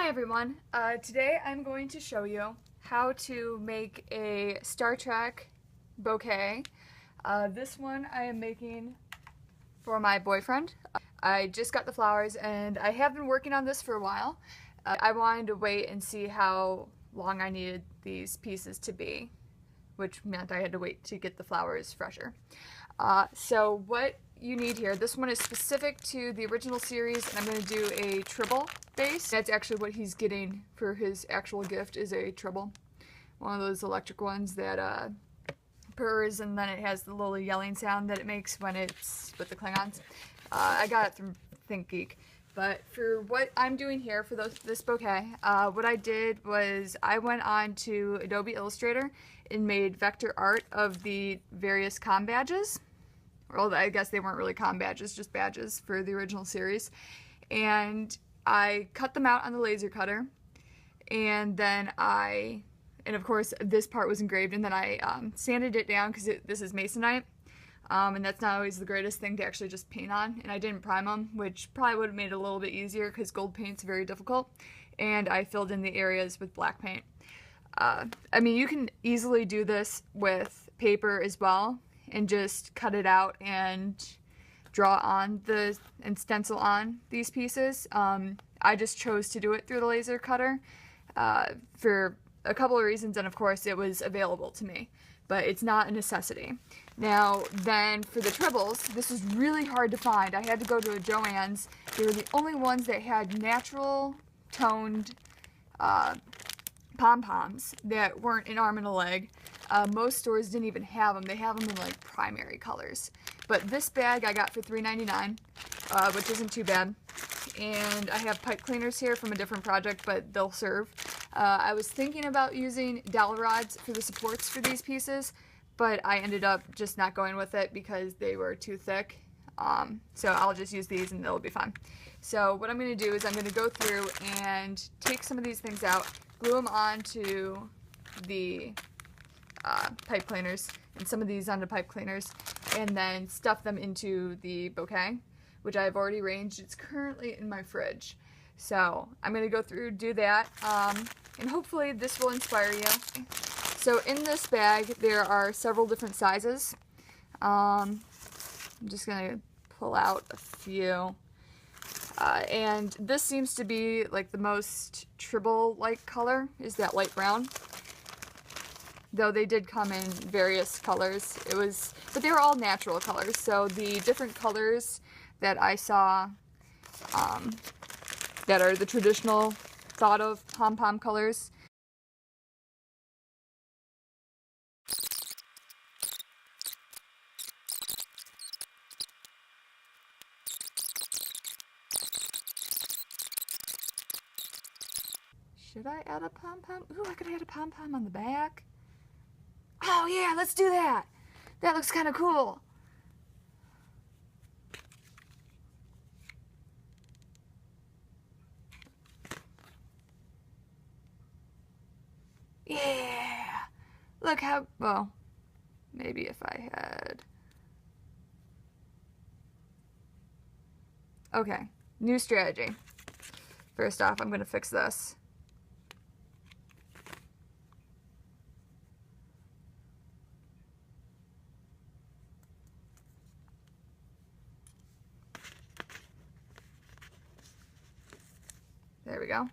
Hi everyone, today I'm going to show you how to make a Star Trek bouquet. This one I am making for my boyfriend. I just got the flowers and I have been working on this for a while. I wanted to wait and see how long I needed these pieces to be, which meant I had to wait to get the flowers fresher. So what you need here, this one is specific to the original series, and I'm going to do a Tribble base. That's actually what he's getting for his actual gift, is a Tribble. One of those electric ones that purrs and then it has the little yelling sound that it makes when it's with the Klingons. I got it from ThinkGeek. But for what I'm doing here for this bouquet, what I did was I went on to Adobe Illustrator and made vector art of the various ComBadges. Well, I guess they weren't really ComBadges, just badges for the original series. And I cut them out on the laser cutter. And then and of course this part was engraved, and then I sanded it down because this is masonite. And that's not always the greatest thing to actually just paint on. And I didn't prime them, which probably would have made it a little bit easier because gold paint's very difficult. And I filled in the areas with black paint. I mean, you can easily do this with paper as well and just cut it out and draw on and stencil on these pieces. I just chose to do it through the laser cutter for a couple of reasons, and of course it was available to me, but it's not a necessity. Now then, for the Tribbles, this is really hard to find. I had to go to a Joann's. They were the only ones that had natural toned pom-poms that weren't an arm and a leg. Most stores didn't even have them. They have them in like primary colors. But this bag I got for $3.99, which isn't too bad. And I have pipe cleaners here from a different project, but they'll serve. I was thinking about using dowel rods for the supports for these pieces, but I ended up just not going with it because they were too thick. So I'll just use these and they'll be fine. So what I'm going to do is I'm going to go through and take some of these things out, glue them onto the pipe cleaners, and some of these onto pipe cleaners, and then stuff them into the bouquet, which I've already arranged. It's currently in my fridge. So I'm going to go through, do that, and hopefully this will inspire you. So in this bag there are several different sizes. I'm just going to pull out a few. And this seems to be like the most Tribble-like color, is that light brown. Though they did come in various colors. But they were all natural colors. So the different colors that I saw that are the traditional thought of pom-pom colors. Should I add a pom-pom? Ooh, I could add a pom-pom on the back. Oh yeah, let's do that. That looks kind of cool. Yeah. Look how, well, maybe if I had. Okay, new strategy. First off, I'm going to fix this. There we go.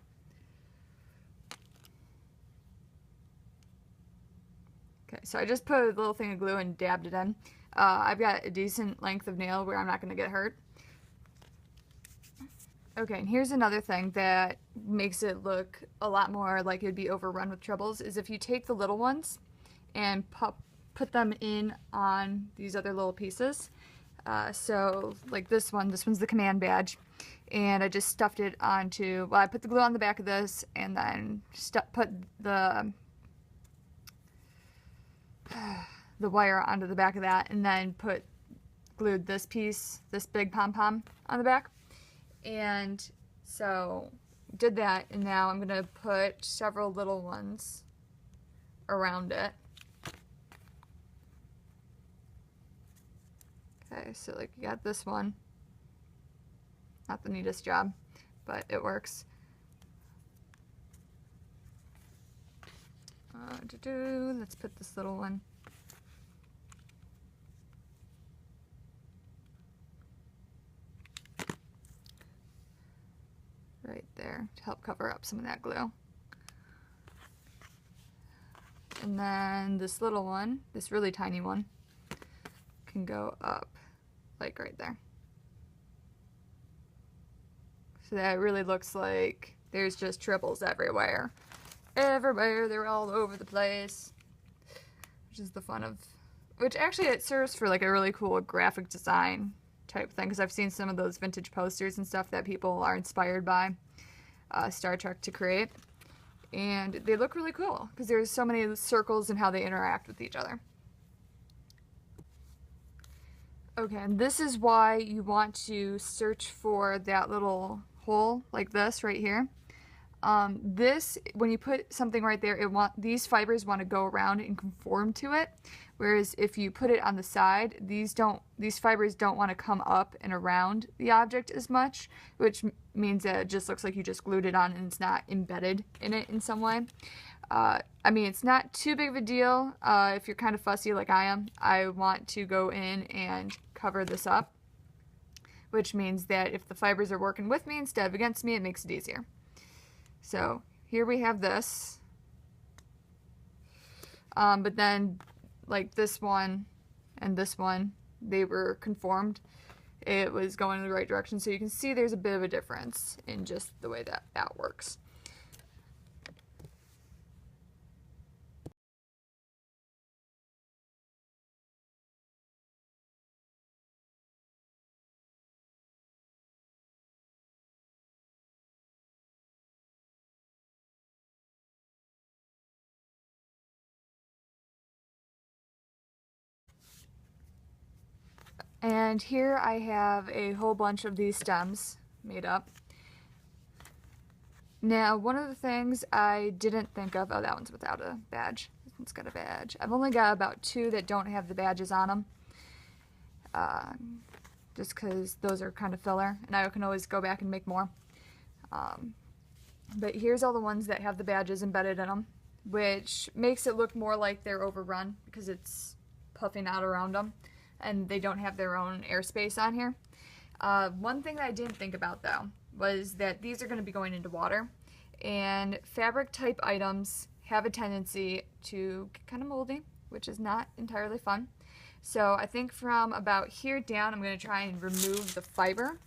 Okay, so I just put a little thing of glue and dabbed it in. I've got a decent length of nail where I'm not going to get hurt. Okay, and here's another thing that makes it look a lot more like it would be overrun with Tribbles, is if you take the little ones and put them in on these other little pieces. So like this one's the command badge, and I just stuffed it onto, well, I put the glue on the back of this and then put the wire onto the back of that, and then glued this piece, this big pom-pom, on the back. And so did that, and now I'm gonna put several little ones around it. Okay, so like you got this one. Not the neatest job, but it works. Let's put this little one. Right there to help cover up some of that glue. And then this little one, this really tiny one, can go up like right there. So that really looks like there's just tribbles everywhere. Everywhere, they're all over the place. Which is the fun of, which actually it serves for like a really cool graphic design type thing, because I've seen some of those vintage posters and stuff that people are inspired by Star Trek to create. And they look really cool because there's so many circles and how they interact with each other. Okay, and this is why you want to search for that little hole like this right here. This, when you put something right there, these fibers want to go around and conform to it. Whereas if you put it on the side, these fibers don't want to come up and around the object as much, which means that it just looks like you just glued it on and it's not embedded in it in some way. I mean, it's not too big of a deal. If you're kind of fussy like I am, I want to go in and cover this up, which means that if the fibers are working with me instead of against me, it makes it easier. So here we have this, but then like this one and this one, they were conformed. It was going in the right direction, so you can see there's a bit of a difference in just the way that that works. And here I have a whole bunch of these stems made up. Now, one of the things I didn't think of, oh, that one's without a badge. This one's got a badge. I've only got about 2 that don't have the badges on them. Just because those are kind of filler, and I can always go back and make more. But here's all the ones that have the badges embedded in them, which makes it look more like they're overrun because it's puffing out around them. And they don't have their own airspace on here. One thing that I didn't think about though was that these are going to be going into water, and fabric type items have a tendency to get kind of moldy, which is not entirely fun. So I think from about here down I'm going to try and remove the fiber,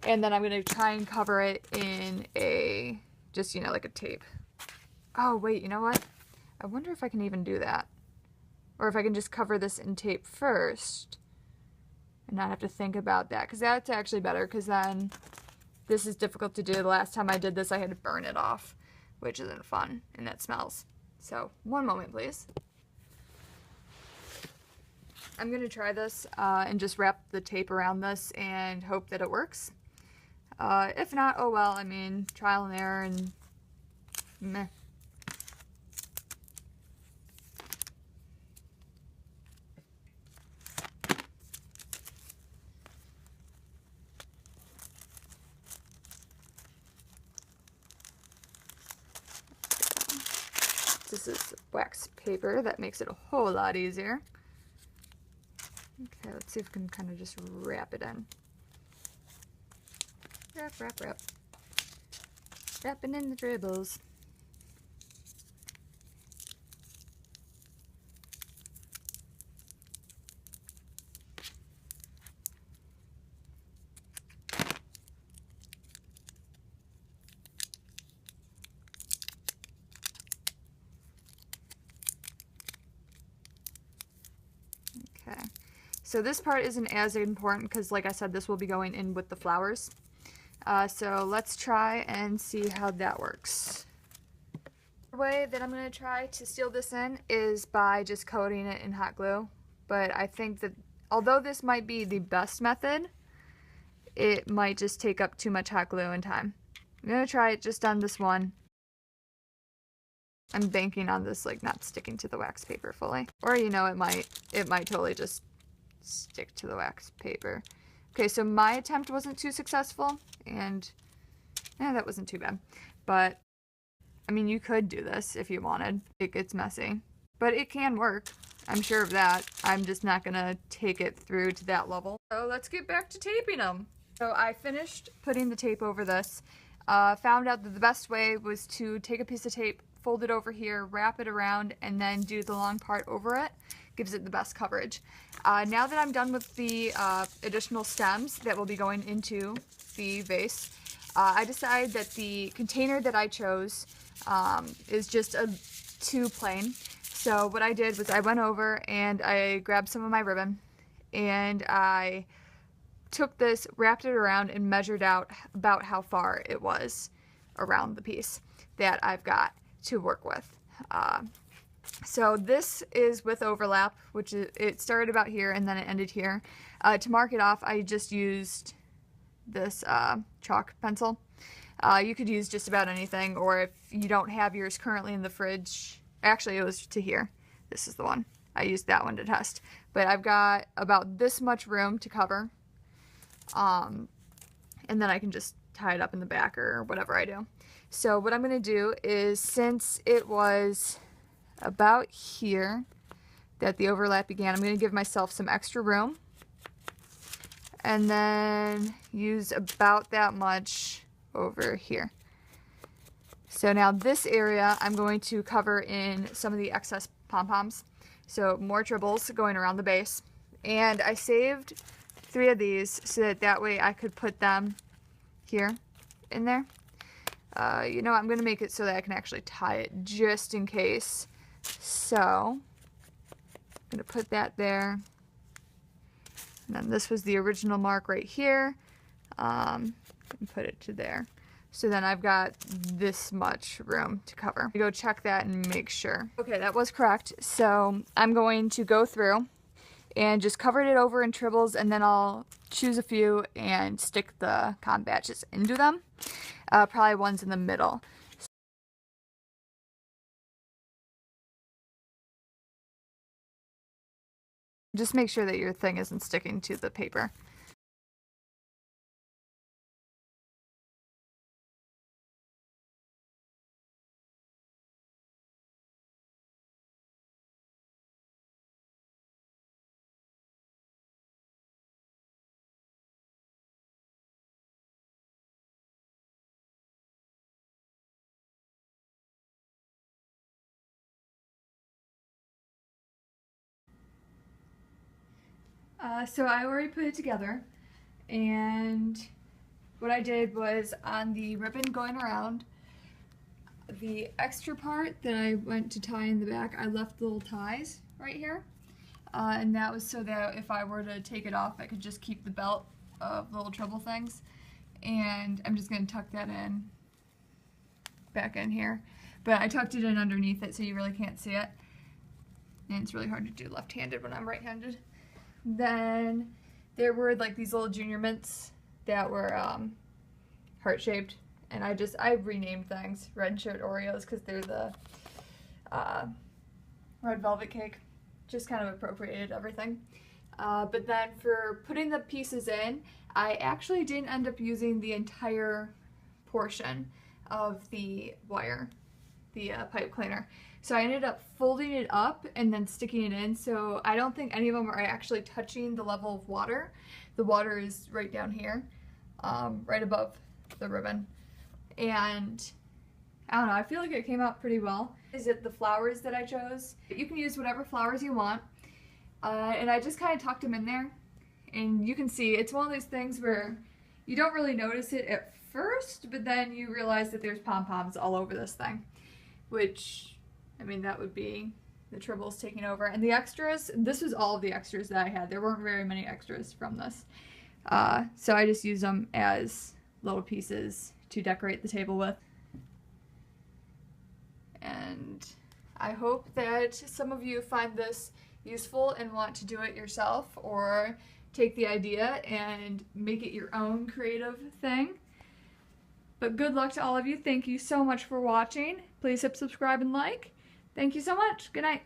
and then I'm going to try and cover it in a, just, you know, like a tape. Oh wait, you know what? I wonder if I can even do that. Or if I can just cover this in tape first and not have to think about that, because that's actually better, because then this is difficult to do. The last time I did this I had to burn it off, which isn't fun, and that smells. So one moment please. I'm going to try this and just wrap the tape around this and hope that it works. If not, oh well, I mean, trial and error and meh. This is wax paper, that makes it a whole lot easier. Okay, let's see if we can kind of just wrap it in. Wrap, wrap, wrap. Wrapping in the dribbles. Okay, so this part isn't as important because, like I said, this will be going in with the flowers. So let's try and see how that works. The way that I'm going to try to seal this in is by just coating it in hot glue. But I think that although this might be the best method, it might just take up too much hot glue and time. I'm going to try it just on this one. I'm banking on this like not sticking to the wax paper fully. Or, you know, it might totally just stick to the wax paper. Okay, so my attempt wasn't too successful, and that wasn't too bad. But I mean, you could do this if you wanted. It gets messy, but it can work. I'm sure of that. I'm just not gonna take it through to that level. So let's get back to taping them. So I finished putting the tape over this. Found out that the best way was to take a piece of tape, fold it over here, wrap it around, and then do the long part over it. Gives it the best coverage. Now that I'm done with the additional stems that will be going into the vase, I decided that the container that I chose is just too plain. So what I did was I went over and I grabbed some of my ribbon and I took this, wrapped it around, and measured out about how far it was around the piece that I've got to work with. So this is with overlap, which it started about here and then it ended here. To mark it off, I just used this chalk pencil. You could use just about anything, or if you don't have yours currently in the fridge, actually it was to here. This is the one. I used that one to test. But I've got about this much room to cover. And then I can just tie it up in the back or whatever I do. So what I'm going to do is, since it was about here that the overlap began, I'm going to give myself some extra room and then use about that much over here. So now this area I'm going to cover in some of the excess pom-poms, so more tribbles going around the base. And I saved 3 of these so that way I could put them here in there. You know, I'm going to make it so that I can actually tie it just in case. So I'm going to put that there. And then this was the original mark right here. And put it to there. So then I've got this much room to cover. Go check that and make sure. Okay, that was correct. So I'm going to go through and just cover it over in tribbles, and then I'll choose a few and stick the ComBadges into them. Probably ones in the middle. Just make sure that your thing isn't sticking to the paper. So I already put it together, and what I did was, on the ribbon going around, the extra part that I went to tie in the back, I left little ties right here, and that was so that if I were to take it off, I could just keep the belt of little treble things. And I'm just going to tuck that in back in here, but I tucked it in underneath it so you really can't see it, and it's really hard to do left-handed when I'm right-handed. Then there were like these little junior mints that were heart-shaped, and I renamed things Red Shirt Oreos because they're the red velvet cake. Just kind of appropriated everything. But then for putting the pieces in, I actually didn't end up using the entire portion of the wire, the pipe cleaner. So I ended up folding it up and then sticking it in, so I don't think any of them are actually touching the level of water. The water is right down here, right above the ribbon. And I don't know, I feel like it came out pretty well. Is it the flowers that I chose? You can use whatever flowers you want. And I just kind of tucked them in there. And you can see, it's one of those things where you don't really notice it at first, but then you realize that there's pom-poms all over this thing. Which, I mean, that would be the Tribbles taking over. And the extras, this was all of the extras that I had. There weren't very many extras from this. So I just used them as little pieces to decorate the table with. And I hope that some of you find this useful and want to do it yourself, or take the idea and make it your own creative thing. But good luck to all of you. Thank you so much for watching. Please hit subscribe and like. Thank you so much. Good night.